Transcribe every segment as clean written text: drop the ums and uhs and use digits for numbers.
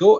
2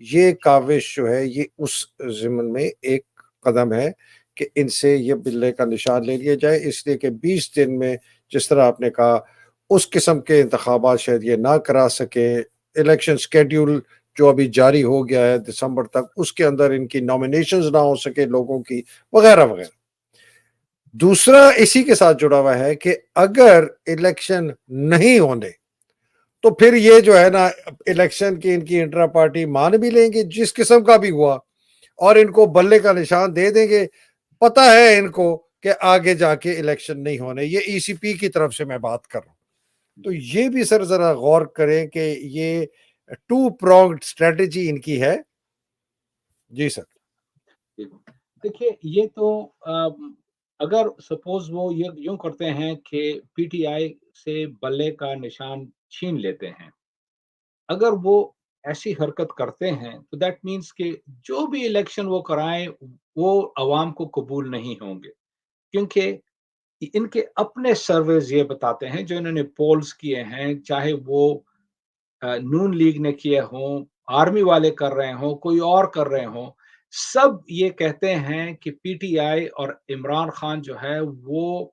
یہ کاوش جو ہے یہ اس ضمن میں ایک قدم ہے کہ ان سے یہ بلے کا نشان لے لیا جائے، اس لیے کہ 20 دن میں جس طرح آپ نے کہا اس قسم کے انتخابات شاید یہ نہ کرا سکے، الیکشن سکیڈول جو ابھی جاری ہو گیا ہے دسمبر تک، اس کے اندر ان کی نامینیشنز نہ ہو سکے لوگوں کی، وغیرہ وغیرہ۔ دوسرا اسی کے ساتھ جڑا ہوا ہے کہ اگر الیکشن نہیں ہونے تو پھر یہ جو ہے نا الیکشن کی ان کی انٹرا پارٹی مان بھی لیں گے جس قسم کا بھی ہوا، اور ان کو بلے کا نشان دے دیں گے۔ پتہ ہے ان کو کہ آگے جا کے الیکشن نہیں ہونے، یہ ای سی پی کی طرف سے میں بات کر رہا ہوں۔ تو یہ بھی سر ذرا غور کریں کہ یہ ٹو پرونگڈ اسٹریٹجی ان کی ہے۔ جی سر۔ دیکھیے یہ تو اگر سپوز وہ یہ یوں کرتے ہیں کہ پی ٹی آئی سے بلے کا نشان چھین لیتے ہیں، اگر وہ ایسی حرکت کرتے ہیں تو دیٹ مینس کہ جو بھی الیکشن وہ کرائیں وہ عوام کو قبول نہیں ہوں گے، کیونکہ ان کے اپنے سرویز یہ بتاتے ہیں جو انہوں نے پولز کیے ہیں، چاہے وہ نون لیگ نے کیے ہوں، آرمی والے کر رہے ہوں، کوئی اور کر رہے ہوں، سب یہ کہتے ہیں کہ پی ٹی آئی اور عمران خان جو ہے وہ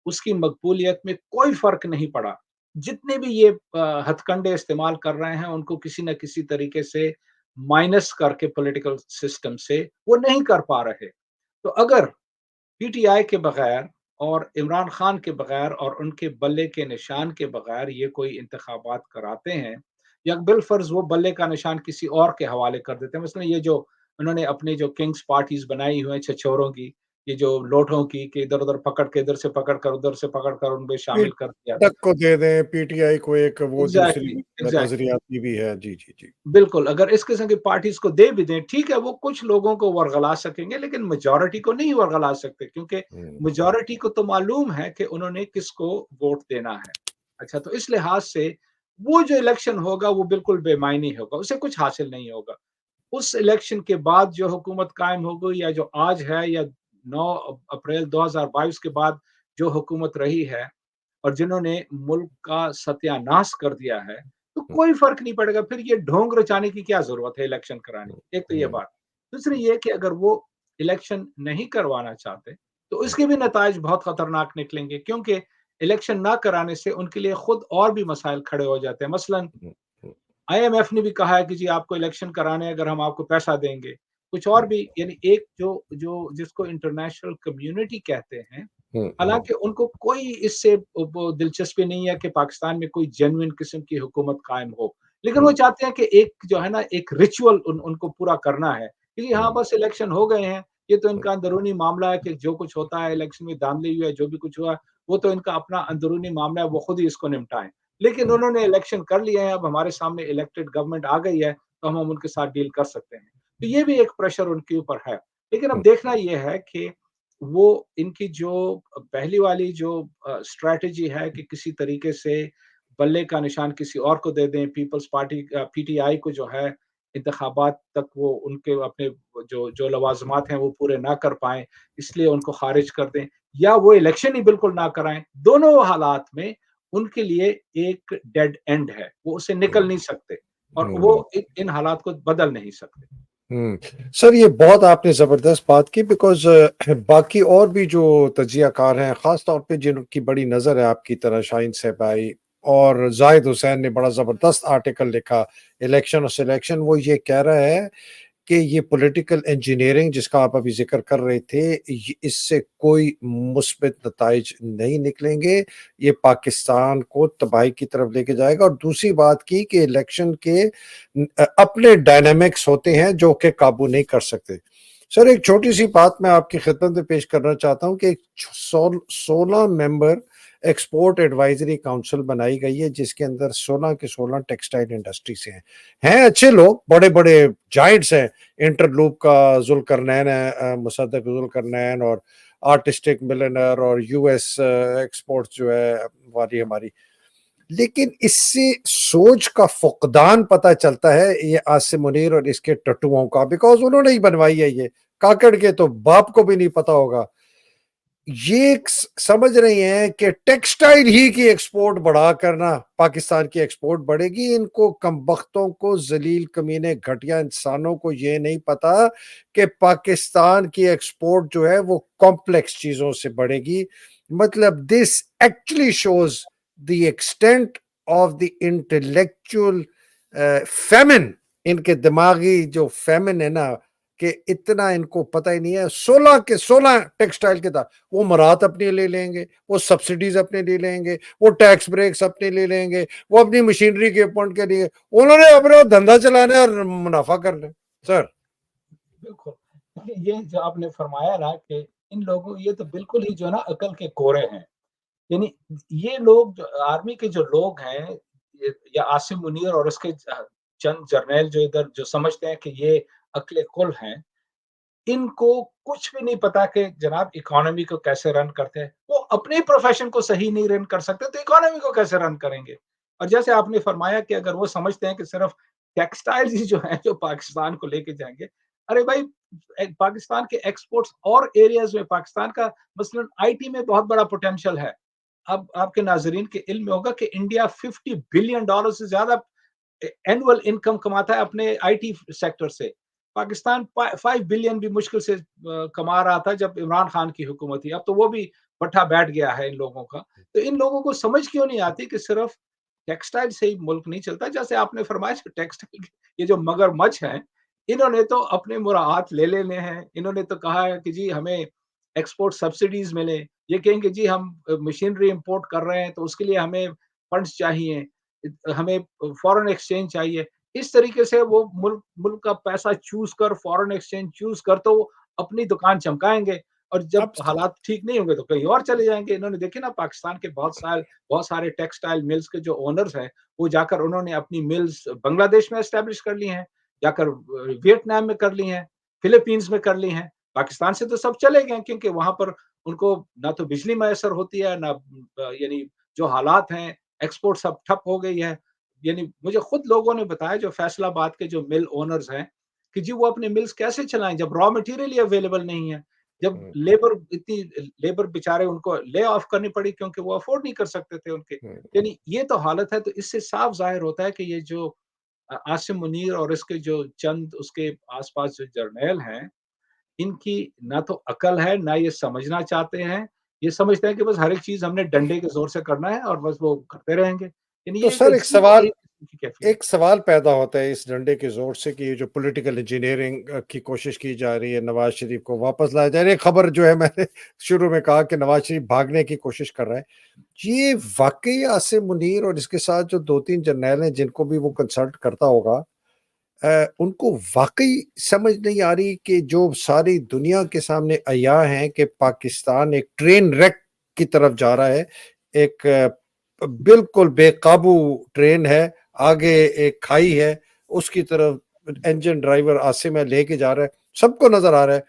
اس کی مقبولیت میں کوئی فرق نہیں پڑا۔ جتنے بھی یہ ہتھ کنڈے استعمال کر رہے ہیں ان کو کسی نہ کسی طریقے سے مائنس کر کے پولیٹیکل سسٹم سے وہ نہیں کر پا رہے۔ تو اگر پی ٹی آئی کے بغیر اور عمران خان کے بغیر اور ان کے بلے کے نشان کے بغیر یہ کوئی انتخابات کراتے ہیں، یا بالفرض وہ بلے کا نشان کسی اور کے حوالے کر دیتے ہیں، مثلا یہ جو انہوں نے اپنے جو کنگز پارٹیز بنائی ہوئے ہیں چھچوروں کی، یہ جو لوٹوں کی کہ ادھر ادھر پکڑ کے ادھر سے پکڑ کر ادھر سے پکڑ کر ان میں پی شامل کر دیا۔ ٹک کو دے دیں، پی ٹی آئی کو ایک وہ دوسری ایگزیکٹلی ایگزیکٹلی نظریاتی بھی ہے۔ جی جی جی۔ بالکل، اگر اس قسم کی پارٹیز کو دے بھی دیں ٹھیک ہے، وہ کچھ لوگوں کو ورغلا سکیں گے لیکن میجورٹی کو نہیں ورغلا سکتے، کیونکہ میجورٹی کو تو معلوم ہے کہ انہوں نے کس کو ووٹ دینا ہے۔ اچھا، تو اس لحاظ سے وہ جو الیکشن ہوگا وہ بالکل بے معنی ہوگا، اسے کچھ حاصل نہیں ہوگا۔ اس الیکشن کے بعد جو حکومت قائم ہوگی یا جو آج ہے یا 9 اپریل 2022 کے بعد جو حکومت رہی ہے اور جنہوں نے ملک کا ستیہ ناش کر دیا ہے، تو کوئی فرق نہیں پڑے گا۔ پھر یہ ڈھونگ رچانے کی کیا ضرورت ہے الیکشن کرانے کی؟ ایک تو یہ بات۔ دوسری یہ کہ اگر وہ الیکشن نہیں کروانا چاہتے تو اس کے بھی نتائج بہت خطرناک نکلیں گے، کیونکہ الیکشن نہ کرانے سے ان کے لیے خود اور بھی مسائل کھڑے ہو جاتے ہیں۔ مثلاً آئی ایم ایف نے بھی کہا ہے کہ جی آپ کو الیکشن کرانے اگر ہم آپ کو پیسہ دیں گے، کچھ اور بھی، یعنی ایک جو جس کو انٹرنیشنل کمیونٹی کہتے ہیں، حالانکہ ان کو کوئی اس سے دلچسپی نہیں ہے کہ پاکستان میں کوئی جینوئن قسم کی حکومت قائم ہو، لیکن وہ چاہتے ہیں کہ ایک جو ہے نا ایک ریچول ان کو پورا کرنا ہے کہ ہاں بس الیکشن ہو گئے ہیں، یہ تو ان کا اندرونی معاملہ ہے کہ جو کچھ ہوتا ہے الیکشن میں دھاندلی ہوئی ہے، جو بھی کچھ ہوا وہ تو ان کا اپنا اندرونی معاملہ ہے، وہ خود ہی اس کو نمٹائیں۔ لیکن انہوں نے الیکشن کر لیے ہیں، اب ہمارے سامنے الیکٹڈ گورنمنٹ آ گئی ہے تو ہم ان کے ساتھ ڈیل کر سکتے ہیں۔ تو یہ بھی ایک پریشر ان کے اوپر ہے، لیکن اب دیکھنا یہ ہے کہ وہ ان کی جو پہلی والی جو اسٹریٹجی ہے کہ کسی طریقے سے بلے کا نشان کسی اور کو دے دیں، Peoples Party P T I کو جو ہے انتخابات تک وہ ان کے اپنے جو لوازمات ہیں وہ پورے نہ کر پائیں، اس لیے ان کو خارج کر دیں، یا وہ الیکشن ہی بالکل نہ کرائیں۔ دونوں حالات میں ان کے لیے ایک ڈیڈ اینڈ ہے، وہ اسے نکل نہیں سکتے اور وہ ان حالات کو بدل نہیں سکتے۔ سر یہ بہت آپ نے زبردست بات کی، بیکاز باقی اور بھی جو تجزیہ کار ہیں، خاص طور پہ جن کی بڑی نظر ہے آپ کی طرح، شاہین صاحبائی اور زاہد حسین نے بڑا زبردست آرٹیکل لکھا الیکشن اور سلیکشن، وہ یہ کہہ رہا ہے کہ یہ پولیٹیکل انجینئرنگ جس کا آپ ابھی ذکر کر رہے تھے، اس سے کوئی مثبت نتائج نہیں نکلیں گے، یہ پاکستان کو تباہی کی طرف لے کے جائے گا۔ اور دوسری بات کی کہ الیکشن کے اپنے ڈائنامکس ہوتے ہیں جو کہ قابو نہیں کر سکتے۔ سر ایک چھوٹی سی بات میں آپ کی خدمت میں پیش کرنا چاہتا ہوں کہ 16 ممبر ایکسپورٹ ایڈوائزری کاؤنسل بنائی گئی ہے، جس کے اندر 16 کے 16 ٹیکسٹائل انڈسٹری سے ہیں اچھے لوگ، بڑے بڑے جائنٹس ہیں، انٹرلوپ کا ذوالقرنین ہے، مصدق ذوالقرنین، اور آرٹسٹک ملنر، اور یو ایس ایکسپورٹ جو ہے والی ہماری۔ لیکن اس سے سوچ کا فقدان پتہ چلتا ہے یہ عاصم منیر اور اس کے ٹٹوؤں کا، بیکاز انہوں نے ہی بنوائی ہے، یہ کاکڑ کے تو باپ کو بھی نہیں پتا ہوگا۔ یہ سمجھ رہی ہیں کہ ٹیکسٹائل ہی کی ایکسپورٹ بڑھا کرنا پاکستان کی ایکسپورٹ بڑھے گی. ان کو کمبختوں کو، ذلیل کمینے گھٹیا انسانوں کو یہ نہیں پتا کہ پاکستان کی ایکسپورٹ جو ہے وہ کمپلیکس چیزوں سے بڑھے گی. مطلب this actually shows the extent of the intellectual famine. ان کے دماغی جو فیمن ہے نا، کہ اتنا ان کو پتہ ہی نہیں ہے. 16 ٹیکسٹائل کے تھا، وہ مرات اپنے لے لیں گے، وہ سبسڈیز اپنے لے لیں گے، وہ ٹیکس بریکس اپنے لے لیں گے، وہ اپنی مشینری کے پوائنٹ کے لیے انہوں نے اپنا دھندا چلانا ہے اور منافع کرنا ہے. سر بالکل، یہ جو آپ نے فرمایا نا کہ ان لوگوں، یہ تو بالکل ہی جو ہے نا عقل کے کورے ہیں. یعنی یہ لوگ جو آرمی کے جو لوگ ہیں، یا عاصم منیر اور اس کے چند جرنیل جو ادھر جو سمجھتے ہیں کہ یہ عقل کل ہیں، ان کو کچھ بھی نہیں پتا کہ جناب اکانومی کو کیسے رن کرتے ہیں. وہ اپنے پروفیشن کو صحیح نہیں رن کر سکتے تو اکانومی کو کیسے رن کریں گے؟ اور جیسے آپ نے فرمایا کہ اگر وہ سمجھتے ہیں کہ صرف ٹیکسٹائل ہی جو ہیں جو پاکستان کو لے کے جائیں گے، ارے بھائی پاکستان کے ایکسپورٹس اور ایریاز میں، پاکستان کا مثلا آئی ٹی میں بہت بڑا پوٹینشیل ہے. اب آپ کے ناظرین کے علم میں ہوگا کہ انڈیا $50 بلین سے زیادہ اینول انکم کماتا ہے اپنے آئی ٹی سیکٹر سے. پاکستان 5 بلین بھی مشکل سے کما رہا تھا جب عمران خان کی حکومت تھی. اب تو وہ بھی بٹھا بیٹھ گیا ہے ان لوگوں کا. تو ان لوگوں کو سمجھ کیوں نہیں آتی کہ صرف ٹیکسٹائل سے ہی ملک نہیں چلتا. جیسے آپ نے فرمایا ٹیکسٹائل، یہ جو مگر مچھ ہیں، انہوں نے تو اپنے مراعات لے لینے ہیں. انہوں نے تو کہا ہے کہ جی ہمیں ایکسپورٹ سبسڈیز ملے. یہ کہیں کہ جی ہم مشینری امپورٹ کر رہے ہیں تو اس کے لیے ہمیں فنڈز چاہیے، ہمیں فورن ایکسچینج چاہیے. اس طریقے سے وہ ملک کا پیسہ چوز کر، فورن ایکسچینج چوز کر، تو وہ اپنی دکان چمکائیں گے. اور جب اب حالات ٹھیک نہیں ہوں گے تو کہیں اور چلے جائیں گے. انہوں نے دیکھے نا پاکستان کے بہت سارے ٹیکسٹائل ملز کے جو اونرز ہیں، وہ جا کر انہوں نے اپنی ملز بنگلہ دیش میں اسٹیبلش کر لی ہیں، جا کر ویتنام میں کر لی ہیں، فلپینز میں کر لی ہیں. پاکستان سے تو سب چلے گئے کیونکہ وہاں پر ان کو نہ تو بجلی میسر ہوتی ہے، نہ یعنی جو حالات ہیں، ایکسپورٹ سب ٹھپ ہو گئی ہے. یعنی مجھے خود لوگوں نے بتایا جو فیصل آباد کے جو مل اونرز ہیں کہ جی وہ اپنے ملز کیسے چلائیں جب را مٹیریل ہی اویلیبل نہیں ہے، جب لیبر بیچارے ان کو لے آف کرنی پڑی کیونکہ وہ افورڈ نہیں کر سکتے تھے ان کے. یعنی یہ تو حالت ہے. تو اس سے صاف ظاہر ہوتا ہے کہ یہ جو عاصم منیر اور اس کے جو چند اس کے آس پاس جو جرنیل ہیں، ان کی نہ تو عقل ہے، نہ یہ سمجھنا چاہتے ہیں. یہ سمجھتے ہیں کہ بس ہر ایک چیز ہم نے ڈنڈے کے زور سے کرنا ہے اور بس وہ کرتے رہیں گے. یعنی تو یہ ایک سر عجیب غریب قسم کی کیفیت ایک سوال پیدا ہوتا ہے اس ڈنڈے کے زور سے کہ یہ جو پولیٹیکل انجینئرنگ کی کوشش کی جا رہی ہے، نواز شریف کو واپس لایا جا رہا ہے. ایک خبر جو ہے میں نے شروع میں کہا کہ نواز شریف بھاگنے کی کوشش کر رہا ہے. یہ واقعی عاصم منیر اور اس کے ساتھ جو 2-3 جرنیل ہیں جن کو بھی وہ کنسلٹ کرتا ہوگا، ان کو واقعی سمجھ نہیں آ رہی کہ جو ساری دنیا کے سامنے عیاں ہیں کہ پاکستان ایک ٹرین ریک کی طرف جا رہا ہے. ایک بالکل بے قابو ٹرین ہے، آگے ایک کھائی ہے، اس کی طرف انجن ڈرائیور عاصم ہے لے کے جا رہا ہے. سب کو نظر آ رہا ہے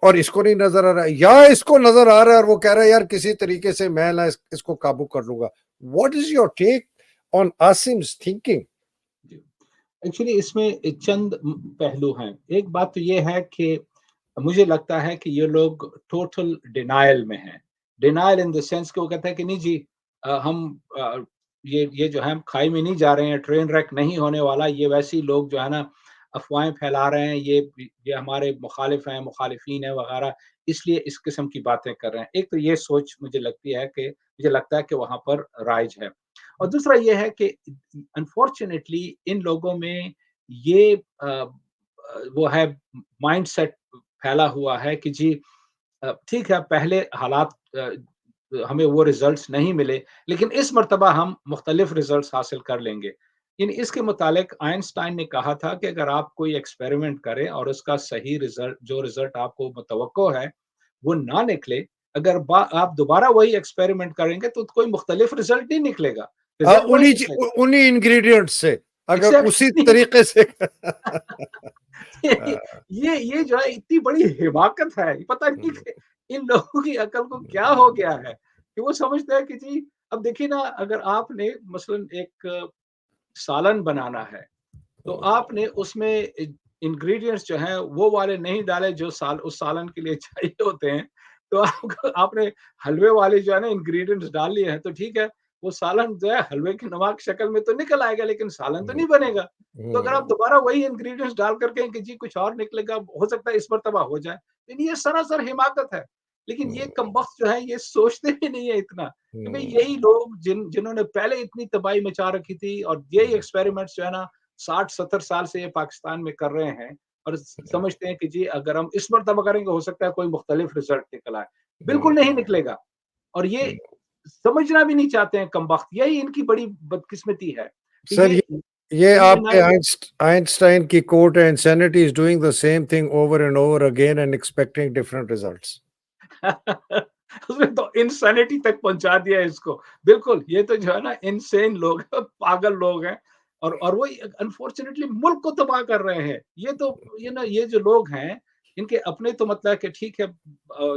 اور اس کو نہیں نظر آ رہا ہے، یا اس کو نظر آ رہا ہے اور وہ کہہ رہا ہے یار کسی طریقے سے میں نہ اس کو قابو کر لوں گا. What is your take on عاصم's thinking؟ ایکچولی اس میں چند پہلو ہیں. ایک بات تو یہ ہے کہ مجھے لگتا ہے کہ یہ لوگ ٹوٹل ڈینائل میں ہیں. ڈینائل ان دا سینس کہ وہ کہتے ہیں کہ نہیں جی ہم یہ جو ہے ہم کھائی میں نہیں جا رہے ہیں، ٹرین ریک نہیں ہونے والا. یہ ویسے لوگ جو ہے نا افواہیں پھیلا رہے ہیں، یہ ہمارے مخالف ہیں، مخالفین ہیں وغیرہ، اس لیے اس قسم کی باتیں کر رہے ہیں. ایک تو یہ سوچ مجھے لگتا ہے کہ وہاں پر رائج ہے. اور دوسرا یہ ہے کہ انفارچونیٹلی ان لوگوں میں یہ وہ ہے مائنڈ سیٹ پھیلا ہوا ہے کہ جی ٹھیک ہے پہلے حالات ہمیں وہ ریزلٹس نہیں ملے لیکن اس مرتبہ ہم مختلف ریزلٹس حاصل کر لیں گے. یعنی اس کے متعلق آئنسٹائن نے کہا تھا کہ اگر آپ کوئی ایکسپیریمنٹ کریں اور اس کا صحیح رزلٹ آپ کو متوقع ہے وہ نہ نکلے، اگر آپ دوبارہ وہی ایکسپیریمنٹ کریں گے تو کوئی مختلف ریزلٹ نہیں نکلے گا، ریزلٹ وہی نکلے گا. انہی انگریڈینٹ سے اگر اسی Exactly. طریقے سے یہ جو ہے اتنی بڑی حماقت ہے، پتہ نہیں کہ ان لوگوں کی عقل کو کیا ہو گیا ہے کہ وہ سمجھتے ہیں کہ جی اب دیکھیے نا اگر آپ نے مثلا ایک سالن بنانا ہے تو آپ نے اس میں انگریڈینٹس جو ہیں وہ والے نہیں ڈالے جو اس سالن کے لیے چاہیے ہوتے ہیں، تو آپ نے حلوے والے جو ہے نا انگریڈینٹس ڈال لیے ہیں تو ٹھیک ہے، وہ سالن جو ہے حلوے کی نمک شکل میں تو نکل آئے گا لیکن سالن تو ہوں، نہیں بنے گا۔ تو اگر ہوں، آپ دوبارہ وہی انگریڈینٹس ڈال کر کہیں کہ جی کچھ اور نکلے گا، ہو سکتا ہے اس مرتبہ ہو جائے، لیکن یہ سراسر حماقت ہے۔ لیکن یہ ہوں، کمبخت جو ہے یہ سوچتے بھی نہیں ہے اتنا کہ بھئی ہوں، یہی لوگ جنہوں نے پہلے اتنی تباہی مچا رکھی تھی اور یہی ایکسپیریمنٹس جو ہے نا 60-70 سال سے یہ پاکستان میں کر رہے ہیں اور سمجھتے ہیں کہ جی اگر ہم اس مرتبہ کریں گے ہو سکتا ہے کوئی مختلف رزلٹ نکل آئے، ہوں، بالکل نہیں نکلے گا۔ اور یہ ہوں۔ سمجھنا بھی نہیں چاہتے ہیں کمبخت، یہی ان کی بڑی بدقسمتی ہے کہ سر یہ ان میں آپ نہ کے آئنسٹائن کی کوٹ ہے insanity is doing the same thing over and over again and expecting different results. اس نے تو انسینٹی تک پہنچا دیا ہے اس کو۔ بالکل یہ تو جو ہے نا انسین لوگ ہیں، پاگل لوگ ہیں اور وہ انفارچونیٹلی ملک کو تباہ کر رہے ہیں۔ یہ تو یہ جو لوگ ہیں ان کے اپنے تو مطلب ہے کہ ٹھیک ہے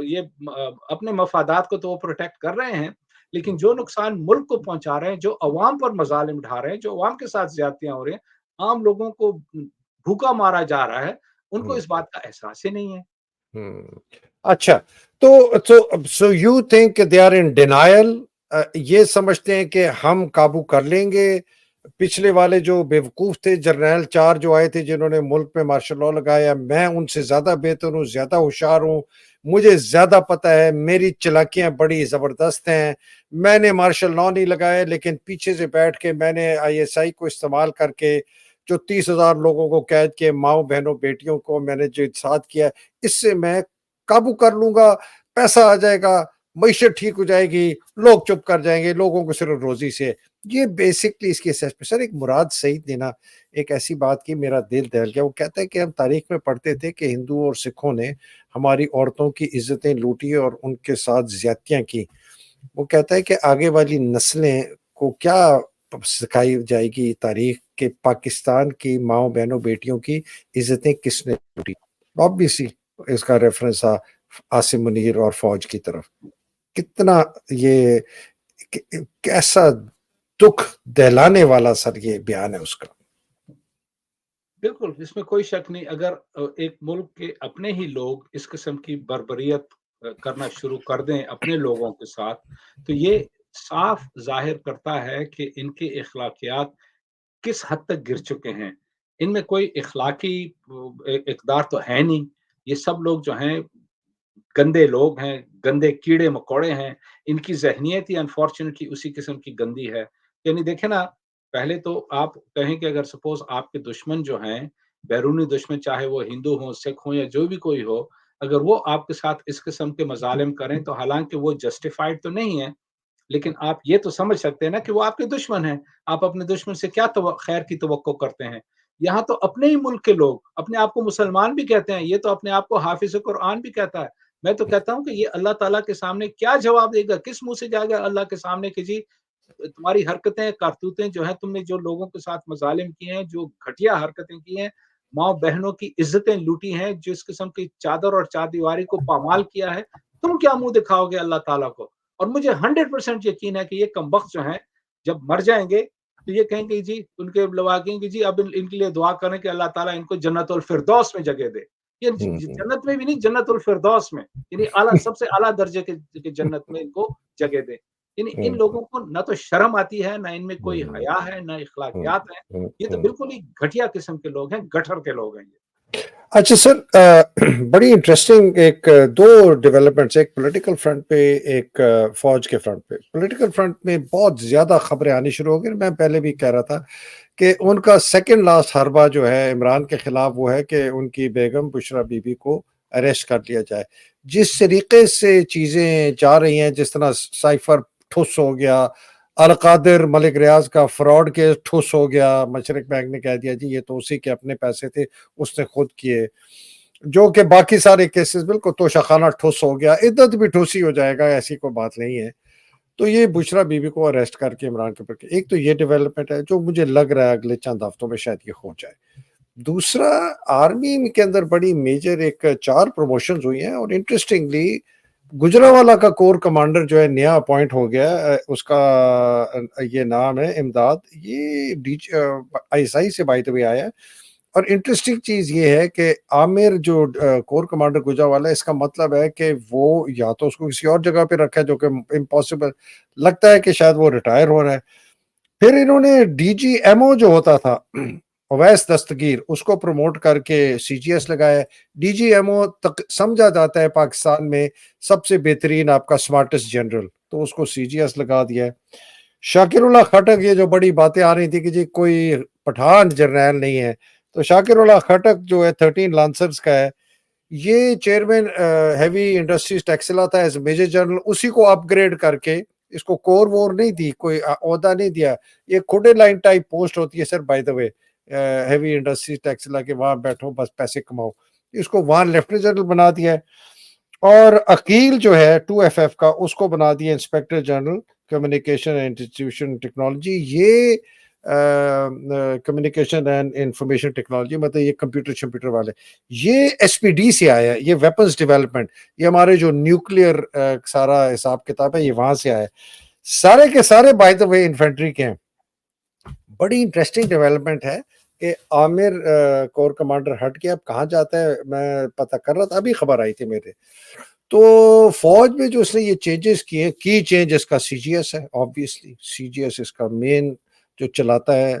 یہ اپنے مفادات کو تو وہ پروٹیکٹ کر رہے ہیں لیکن جو نقصان ملک کو پہنچا رہے ہیں، جو عوام پر مظالم ڈھا رہے ہیں، جو عوام کے ساتھ زیادتیاں ہو رہی ہیں، عام لوگوں کو بھوکا مارا جا رہا ہے، ان کو ہوں، اس بات کا احساس ہی نہیں ہے۔ ہوں۔ اچھا تو so you think they are in denial, یہ سمجھتے ہیں کہ ہم قابو کر لیں گے؟ پچھلے والے جو بیوقوف تھے جرنیل 4 جو آئے تھے جنہوں نے ملک پہ مارشل لاء لگایا، میں ان سے زیادہ بہتر ہوں، زیادہ ہوشیار ہوں، مجھے زیادہ پتہ ہے، میری چلاکیاں بڑی زبردست ہیں، میں نے مارشل لاء نہیں لگایا لیکن پیچھے سے بیٹھ کے میں نے ISI کو استعمال کر کے جو 30,000 لوگوں کو قید کیے، ماؤں بہنوں بیٹیوں کو میں نے جو اتحاد کیا، اس سے میں قابو کر لوں گا، پیسہ آ جائے گا، معیشت ٹھیک ہو جائے گی، لوگ چپ کر جائیں گے، لوگوں کو صرف روزی سے۔ یہ بیسکلی اس کی اسسمنٹ۔ سر ایک مراد سعید نے نا ایک ایسی بات کی، میرا دل دہل گیا۔ وہ کہتا ہے کہ ہم تاریخ میں پڑھتے تھے کہ ہندوؤں اور سکھوں نے ہماری عورتوں کی عزتیں لوٹی اور ان کے ساتھ زیادتیاں کی۔ وہ کہتا ہے کہ آگے والی نسلیں کو کیا سکھائی جائے گی تاریخ کے پاکستان کی ماؤں بہنوں بیٹیوں کی عزتیں کس نے لوٹی؟ آبویسلی اس کا ریفرنس تھا عاصم منیر اور فوج کی طرف۔ کتنا یہ کیسا دکھ دہلانے والا سر یہ بیان ہے اس کا۔ بالکل اس میں کوئی شک نہیں، اگر ایک ملک کے اپنے ہی لوگ اس قسم کی بربریت کرنا شروع کر دیں اپنے لوگوں کے ساتھ تو یہ صاف ظاہر کرتا ہے کہ ان کے اخلاقیات کس حد تک گر چکے ہیں۔ ان میں کوئی اخلاقی اقدار تو ہے نہیں، یہ سب لوگ جو ہیں گندے لوگ ہیں، گندے کیڑے مکوڑے ہیں، ان کی ذہنیت ہی انفارچونیٹلی اسی قسم کی گندی ہے۔ یعنی دیکھیں نا، پہلے تو آپ کہیں کہ اگر سپوز آپ کے دشمن جو ہیں، بیرونی دشمن چاہے وہ ہندو ہوں، سکھ ہوں یا جو بھی کوئی ہو، اگر وہ آپ کے ساتھ اس قسم کے مظالم کریں تو حالانکہ وہ جسٹیفائڈ تو نہیں ہے، لیکن آپ یہ تو سمجھ سکتے ہیں نا کہ وہ آپ کے دشمن ہیں۔ آپ اپنے دشمن سے کیا خیر کی توقع کرتے ہیں؟ یہاں تو اپنے ہی ملک کے لوگ اپنے آپ کو مسلمان بھی کہتے ہیں، یہ تو اپنے آپ کو حافظ قرآن بھی کہتا ہے۔ میں تو کہتا ہوں کہ یہ اللہ تعالیٰ کے سامنے کیا جواب دے گا؟ کس منہ سے جائے گا اللہ کے سامنے کہ جی تمہاری حرکتیں کرتوتیں جو ہیں، تم نے جو لوگوں کے ساتھ مظالم کیے ہیں، جو گھٹیا حرکتیں کی ہیں، ماں بہنوں کی عزتیں لوٹی ہیں، جس قسم کی چادر اور چاردیواری کو پامال کیا ہے، تم کیا منہ دکھاؤ گے اللہ تعالیٰ کو؟ اور مجھے 100% یقین ہے کہ یہ کمبخت جو ہیں جب مر جائیں گے تو یہ کہیں گے جی ان کے لوا کہیں گے جی اب ان کے لیے دعا کریں کہ اللہ تعالیٰ ان کو جنت الفردوس میں جگہ دے۔ یہ جنت میں بھی نہیں، جنت الفردوس میں، یعنی اعلیٰ سب سے اعلیٰ درجے کے جنت میں ان کو جگہ دے۔ یعنی ان لوگوں کو نہ تو شرم آتی ہے، نہ ان میں کوئی حیا ہے، نہ اخلاقیات ہیں۔ یہ تو بالکل ہی گھٹیا قسم کے لوگ ہیں، گٹھر کے لوگ ہیں یہ۔ اچھا سر، بڑی انٹرسٹنگ ایک دو ڈیولپمنٹس، ایک پولیٹیکل فرنٹ پہ، ایک فوج کے فرنٹ پہ۔ پولیٹیکل فرنٹ میں بہت زیادہ خبریں آنی شروع ہو گئی۔ میں پہلے بھی کہہ رہا تھا کہ ان کا سیکنڈ لاسٹ حربہ جو ہے عمران کے خلاف وہ ہے کہ ان کی بیگم بشرا بی بی کو اریسٹ کر لیا جائے۔ جس طریقے سے چیزیں جا رہی ہیں، جس طرح سائفر ٹھس ہو گیا، القادر ملک ریاض کا فراڈ کیس ٹھس ہو گیا، مشرق بینک نے کہہ دیا جی یہ تو اسی کے اپنے پیسے تھے، اس نے خود کیے، جو کہ باقی سارے کیسز بالکل توشہ خانہ ٹھس ہو گیا، عدت بھی ٹھوس ہی ہو جائے گا، ایسی کوئی بات نہیں ہے۔ تو یہ بشرا بی بی کو اریسٹ کر کے عمران کے اوپر، ایک تو یہ ڈیولپمنٹ ہے جو مجھے لگ رہا ہے اگلے چند ہفتوں میں شاید یہ ہو جائے۔ دوسرا، آرمی کے اندر بڑی میجر ایک 4 پروموشنز ہوئی ہیں، اور انٹرسٹنگلی گجرانوالہ کا کور کمانڈر جو ہے نیا اپوائنٹ ہو گیا، اس کا یہ نام ہے امداد، یہ ISI سے بائی دا وے آیا ہے، اور انٹرسٹنگ چیز یہ ہے کہ عامر جو کور کمانڈر گجرانوالہ ہے، اس کا مطلب ہے کہ وہ یا تو اس کو کسی اور جگہ پہ رکھا ہے جو کہ امپاسبل لگتا ہے کہ شاید وہ ریٹائر ہو رہا ہے. پھر انہوں نے ڈی جی ایم او جو ہوتا تھا اویس دستگیر، اس کو پروموٹ کر کے سی جی ایس لگایا ہے. ڈی جی ایم او سمجھا جاتا ہے پاکستان میں سب سے بہترین آپ کا سمارٹسٹ جنرل، تو اس کو سی جی ایس لگا دیا ہے. شاکر اللہ خٹک، یہ جو بڑی باتیں آ رہی تھی کہ جی کوئی پٹھان جرنیل نہیں ہے، تو شاکر اللہ خٹک جو ہے 13 لانسرز کا ہے، یہ چیئرمین ہیوی انڈسٹریز ٹیکسلا تھا ایز میجر جنرل، اسی کو اپ گریڈ کر کے اس کو کور وور نہیں دی، کوئی عہدہ نہیں دیا. یہ کھوٹے لائن ٹائپ پوسٹ ہوتی ہے sir, by the way heavy industries Taxila کے وہاں بیٹھو بس پیسے کماؤ، اس کو وہاں لیفٹیننٹ جنرل بنا دیا ہے. اور عقیل جو ہے 2FF کا، اس کو بنا دیا inspector general communication and institution technology. یہ کمیونیکیشن اینڈ انفارمیشن ٹیکنالوجی مطلب یہ کمپیوٹر والے، یہ ایس پی ڈی سے آیا ہے. یہ ویپنز ڈیولپمنٹ، یہ ہمارے جو نیوکلیئر سارا حساب کتاب ہے یہ وہاں سے آیا ہے. سارے کے سارے بائی دا وے انفینٹری کے ہیں. بڑی انٹرسٹنگ ڈیولپمنٹ ہے کہ عامر کور کمانڈر ہٹ کے اب کہاں جاتا ہے. میں پتہ کر رہا تھا، ابھی خبر آئی تھی میرے، تو فوج میں جو اس نے یہ چینجز کیے، کی چینج اس کا سی جی ایس ہے. آبویسلی سی جی ایس اس کا مین جو چلاتا ہے،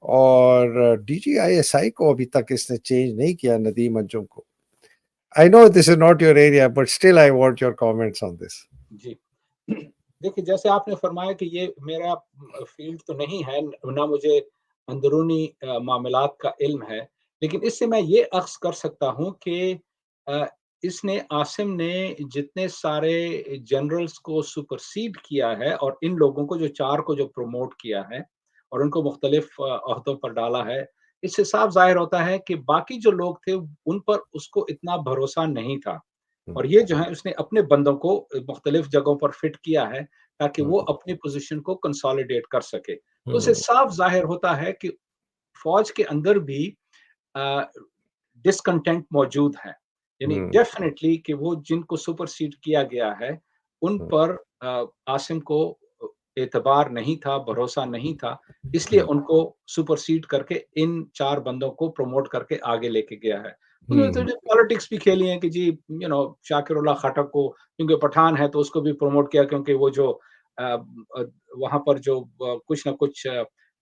اور D G I S I کو ابھی تک اس نے چینج نہیں کیا، ندیم انجم کو. I know this is not your area, but still I want your comments on this. جی دیکھیے، جیسے آپ نے فرمایا کہ یہ میرا فیلڈ تو نہیں ہے، نہ مجھے اندرونی معاملات کا علم ہے، لیکن اس سے میں یہ اخذ کر سکتا ہوں کہ اس نے عاصم نے جتنے سارے جنرلز کو سپرسیڈ کیا ہے اور ان لوگوں کو جو 4 کو جو پروموٹ کیا ہے اور ان کو مختلف عہدوں پر ڈالا ہے، اس سے صاف ظاہر ہوتا ہے کہ باقی جو لوگ تھے ان پر اس کو اتنا بھروسہ نہیں تھا، اور یہ جو ہے اس نے اپنے بندوں کو مختلف جگہوں پر فٹ کیا ہے تاکہ وہ اپنی پوزیشن کو کنسالیڈیٹ کر سکے. تو اسے صاف ظاہر ہوتا ہے کہ فوج کے اندر بھی ڈسکنٹینٹ موجود ہے، یعنی ڈیفینیٹلی کہ وہ جن کو سپرسیڈ کیا گیا ہے ان پر عاصم کو اعتبار نہیں تھا، بھروسہ نہیں تھا، اس لیے ان کو سپرسیڈ کر کے ان 4 بندوں کو پروموٹ کر کے آگے لے کے گیا ہے. پالیٹکس بھی کھیلی ہیں کہ جی شاکر اللہ خٹک کو کیونکہ پٹھان ہے تو اس کو بھی پروموٹ کیا، کیونکہ وہ جو وہاں پر جو کچھ نہ کچھ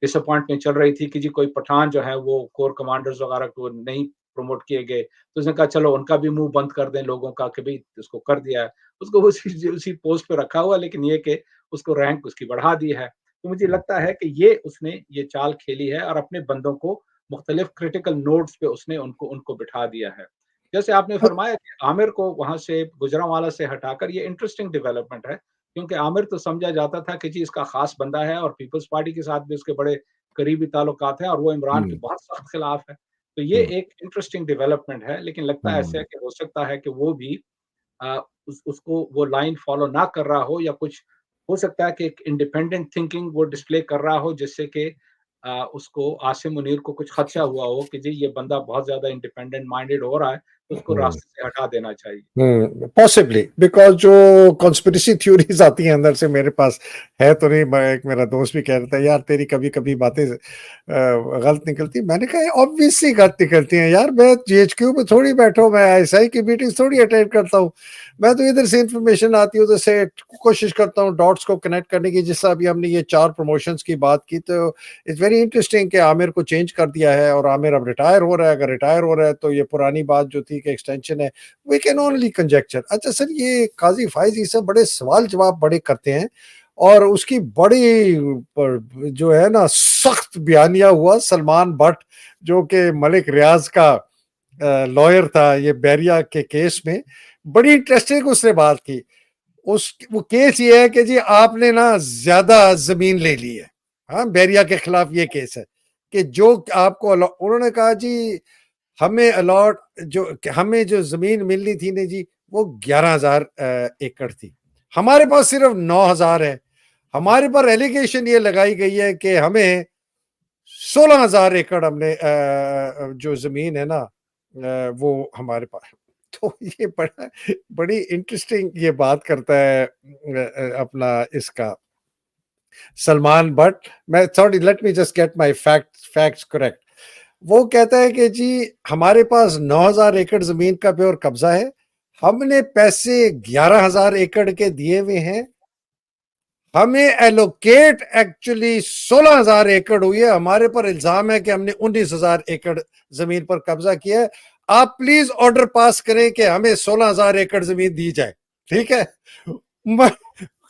ڈس اپوائنٹمنٹ چل رہی تھی کہ جی کوئی پٹھان جو ہے وہ کور کمانڈرز وغیرہ کو نہیں پروموٹ کیے گئے، تو اس نے کہا چلو ان کا بھی منہ بند کر دیں لوگوں کا کہ بھئی اس کو کر دیا ہے، اس کو اسی پوسٹ پہ رکھا ہوا، لیکن یہ کہ اس کو رینک اس کی بڑھا دی ہے. تو مجھے لگتا ہے کہ اس نے یہ چال کھیلی ہے اور اپنے بندوں کو مختلف کریٹیکل نوڈز پہ اس نے ان کو بٹھا دیا ہے. جیسے آپ نے فرمایا کہ عامر کو وہاں سے گجرانوالہ سے ہٹا کر، یہ انٹرسٹنگ ڈیولپمنٹ ہے کیونکہ عامر تو سمجھا جاتا تھا کہ جی اس کا خاص بندہ ہے اور پیپلز پارٹی کے ساتھ بھی اس کے بڑے قریبی تعلقات ہیں اور وہ عمران کے بہت سخت خلاف ہے. تو یہ ایک انٹرسٹنگ ڈیولپمنٹ ہے، لیکن لگتا ہے ایسا کہ ہو سکتا ہے کہ وہ بھی اس کو وہ لائن فالو نہ کر رہا ہو، یا کچھ ہو سکتا ہے کہ ایک انڈیپینڈنٹ تھنکنگ وہ ڈسپلے کر رہا ہو جس سے کہ اس کو عاصم منیر کو کچھ خدشہ ہوا ہو کہ جی یہ بندہ بہت زیادہ انڈیپینڈنٹ مائنڈیڈ ہو رہا ہے تو اس کو راستے سے ہٹا دینا چاہیے. پاسبلی بیکاز جو کانسپریسی تھیوریز آتی ہیں اندر سے، میرے پاس ہے تو نہیں، ایک میرا دوست بھی کہہ رہا تھا یار تیری کبھی کبھی باتیں غلط نکلتی. میں نے کہا آبویسلی غلط نکلتی ہیں یار، میں جی ایچ کیو پہ تھوڑی بیٹھا ہوں، میں ایس آئی کی میٹنگ تھوڑی اٹینڈ کرتا ہوں، میں تو ادھر سے انفارمیشن آتی ہے ادھر سے کوشش کرتا ہوں ڈاٹس کو کنیکٹ کرنے کی. جس طرح ابھی ہم نے یہ 4 پروموشنز کی بات کی، تو اٹس ویری انٹرسٹنگ کہ عامر کو چینج کر دیا ہے اور عامر اب ریٹائر ہو رہا ہے. اگر ریٹائر ہو رہا ہے تو یہ پرانی بات جو تھی کہ ایکسٹینشن ہے، we can only conjecture. اچھا سر، یہ قاضی فائز سے بڑے سوال جواب بڑے کرتے ہیں، اور اس کی بڑی جو ہے نا سخت بیانیہ ہوا سلمان بٹ جو کہ ملک ریاض کا لائر تھا یہ بیریا کے کیس میں. بڑی انٹرسٹنگ اس نے بات کی. وہ کیس یہ ہے کہ جی آپ نے نا زیادہ زمین لے لی ہے. ہاں، بیریا کے خلاف یہ کیس ہے کہ جو آپ کو انہوں نے کہا جی ہمیں ہمیں جو زمین ملنی تھی نا جی وہ 11,000 ایکڑ تھی، ہمارے پاس صرف 9,000 ہے. ہمارے پر ایلیگیشن یہ لگائی گئی ہے کہ ہمیں 16,000 ایکڑ ہم نے جو زمین ہے نا وہ ہمارے پاس. تو یہ بڑی انٹرسٹنگ یہ بات کرتا ہے اپنا اس کا سلمان بٹ. میں sorry, let me just get my facts correct. وہ کہتا ہے کہ جی ہمارے پاس 9,000 ایکڑ زمین کا پیور قبضہ ہے, ہم نے پیسے 11,000 ایکڑ کے دیے ہوئے ہیں, ہمیں ایلوکیٹ ایکچولی 16,000 ایکڑ ہوئی ہے, ہمارے پر الزام ہے کہ ہم نے 19,000 ایکڑ زمین پر قبضہ کیا ہے, آپ پلیز آرڈر پاس کریں کہ ہمیں 16,000 ایکڑ زمین دی جائے. ٹھیک ہے,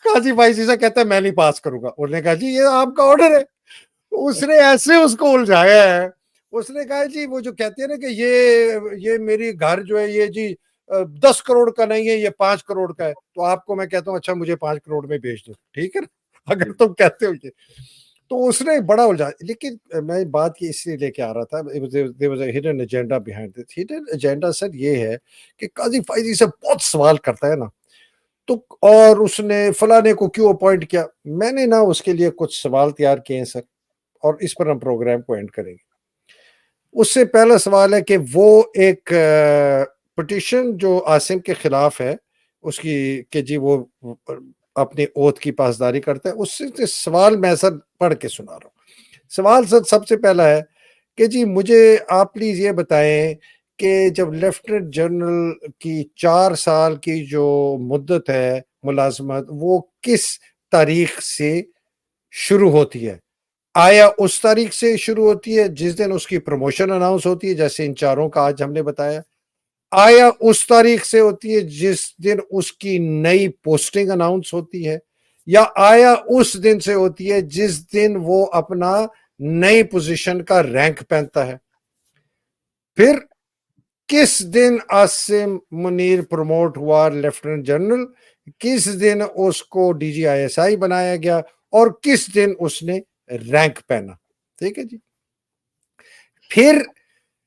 قاضی بھائی سے کہتا ہے میں نہیں پاس کروں گا. انہوں نے کہا جی یہ آپ کا آرڈر ہے. اس نے ایسے اس کو الجھایا ہے, اس نے کہا جی وہ جو کہتے ہیں نا کہ یہ میری گھر جو ہے یہ جی 10 کروڑ کا نہیں ہے, یہ 5 کروڑ کا ہے, تو آپ کو میں کہتا ہوں اچھا مجھے 5 کروڑ میں بیچ دو, ٹھیک ہے نا, اگر تم کہتے ہو یہ. تو اس نے بڑا الجھا, لیکن میں بات کی اس لیے لے کے آ رہا تھا, there was a hidden agenda behind it. hidden agenda سر یہ ہے کہ قاضی فائزی سے بہت سوال کرتا ہے نا, تو اور اس نے فلانے کو کیوں اپوائنٹ کیا, میں نے نا اس کے لیے کچھ سوال تیار کیے ہیں سر, اور اس پر ہم پروگرام کو اینڈ کریں گے. اس سے پہلا سوال ہے کہ وہ ایک پٹیشن جو عاصم کے خلاف ہے اس کی کہ جی وہ اپنی اوتھ کی پاسداری کرتا ہے, اس سے سوال میں سر پڑھ کے سنا رہا ہوں. سوال سر سب سے پہلا ہے کہ جی مجھے آپ پلیز یہ بتائیں کہ جب لیفٹیننٹ جنرل کی 4 سال کی جو مدت ہے ملازمت, وہ کس تاریخ سے شروع ہوتی ہے؟ آیا اس تاریخ سے شروع ہوتی ہے جس دن اس کی پروموشن اناؤنس ہوتی ہے جیسے ان چاروں کا آج ہم نے بتایا؟ آیا اس تاریخ سے ہوتی ہے جس دن اس کی نئی پوسٹنگ اناؤنس ہوتی ہے, یا آیا اس دن سے ہوتی ہے جس دن وہ اپنا نئی پوزیشن کا رینک پہنتا ہے؟ پھر کس دن عاصم منیر پروموٹ ہوا لیفٹیننٹ جنرل, کس دن اس کو D G I S I بنایا گیا, اور کس دن اس نے رینک پہنا؟ ٹھیک ہے جی. پھر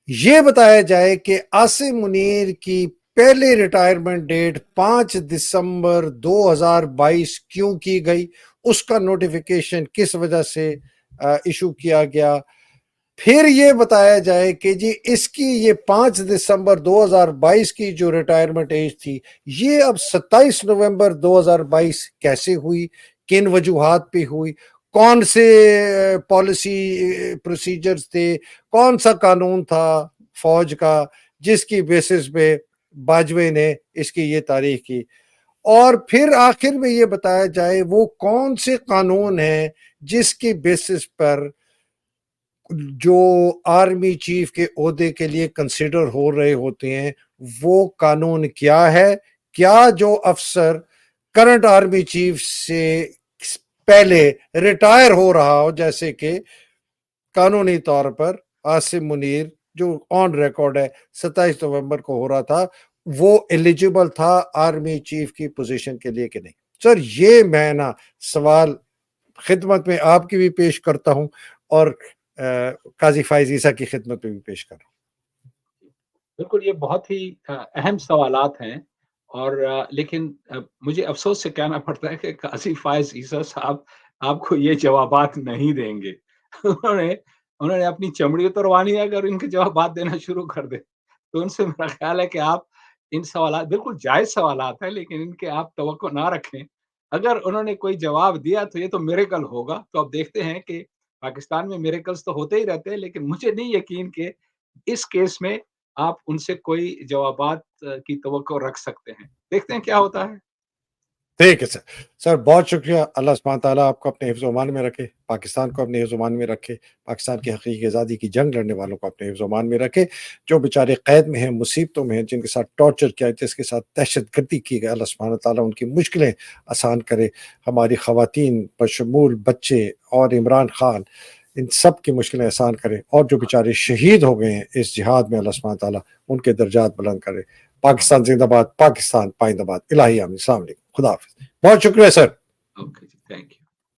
یہ بتایا جائے کہ عاصم منیر کی پہلے ریٹائرمنٹ ڈیٹ 5 دسمبر 2022 کیوں کی گئی, اس کا نوٹیفیکیشن کس وجہ سے ایشو کیا گیا. پھر یہ بتایا جائے کہ جی اس کی یہ 5 دسمبر 2022 کی جو ریٹائرمنٹ ایج تھی یہ اب 27 نومبر 2022 کیسے ہوئی, کن وجوہات پہ ہوئی, کون سے پالیسی پروسیجرز تھے, کون سا قانون تھا فوج کا جس کی بیسس پہ باجوے نے اس کی یہ تاریخ کی. اور پھر آخر میں یہ بتایا جائے وہ کون سے قانون ہیں جس کی بیسس پر جو آرمی چیف کے عہدے کے لیے کنسیڈر ہو رہے ہوتے ہیں وہ قانون کیا ہے. کیا جو افسر کرنٹ آرمی چیف سے پہلے ریٹائر ہو رہا ہو, جیسے کہ قانونی طور پر عاصم منیر جو آن ریکارڈ ہے 27 نومبر کو ہو رہا تھا, وہ ایلیجیبل تھا آرمی چیف کی پوزیشن کے لیے کہ نہیں؟ سر یہ میں نا سوال خدمت میں آپ کی بھی پیش کرتا ہوں اور قاضی فائز عیسیٰ کی خدمت میں بھی پیش کر رہا ہوں. بالکل یہ بہت ہی اہم سوالات ہیں, اور لیکن مجھے افسوس سے کہنا پڑتا ہے کہ قاضی فائز عیسیٰ صاحب آپ کو یہ جوابات نہیں دیں گے. انہوں نے اپنی چمڑی اتروانی ہے اگر ان کے جوابات دینا شروع کر دے, تو ان سے میرا خیال ہے کہ آپ ان سوالات بالکل جائز سوالات ہیں لیکن ان کے آپ توقع نہ رکھیں. اگر انہوں نے کوئی جواب دیا تو یہ تو میریکل ہوگا. تو اب دیکھتے ہیں کہ پاکستان میں میریکلز تو ہوتے ہی رہتے ہیں, لیکن مجھے نہیں یقین کہ اس کیس میں آپ ان سے کوئی جوابات کی توقع رکھ سکتے ہیں. دیکھتے ہیں کیا ہوتا ہے. ٹھیک ہے سر. سر بہت شکریہ. اللہ سبحانہ تعالیٰ آپ کو اپنے حفظ و امان میں رکھے, پاکستان کو اپنے حفظ و امان میں رکھے, پاکستان کی حقیقی آزادی کی جنگ لڑنے والوں کو اپنے حفظ و امان میں رکھے, جو بیچارے قید میں ہیں, مصیبتوں میں ہیں, جن کے ساتھ ٹارچر کیا, جس کے ساتھ دہشت گردی کی گئی, اللہ سبحانہ تعالیٰ ان کی مشکلیں آسان کرے. ہماری خواتین بشمول بچے اور عمران خان, ان سب کی مشکلیں آسان کرے, اور جو بیچارے شہید ہو گئے ہیں اس جہاد میں, اللہ سبحانہ تعالیٰ ان کے درجات بلند کرے. پاکستان زندہ باد, پاکستان پائندہ باد. الہی آمین. السلام علیکم. خدا حافظ. بہت شکریہ سر. اوکے جی, تھینک یو.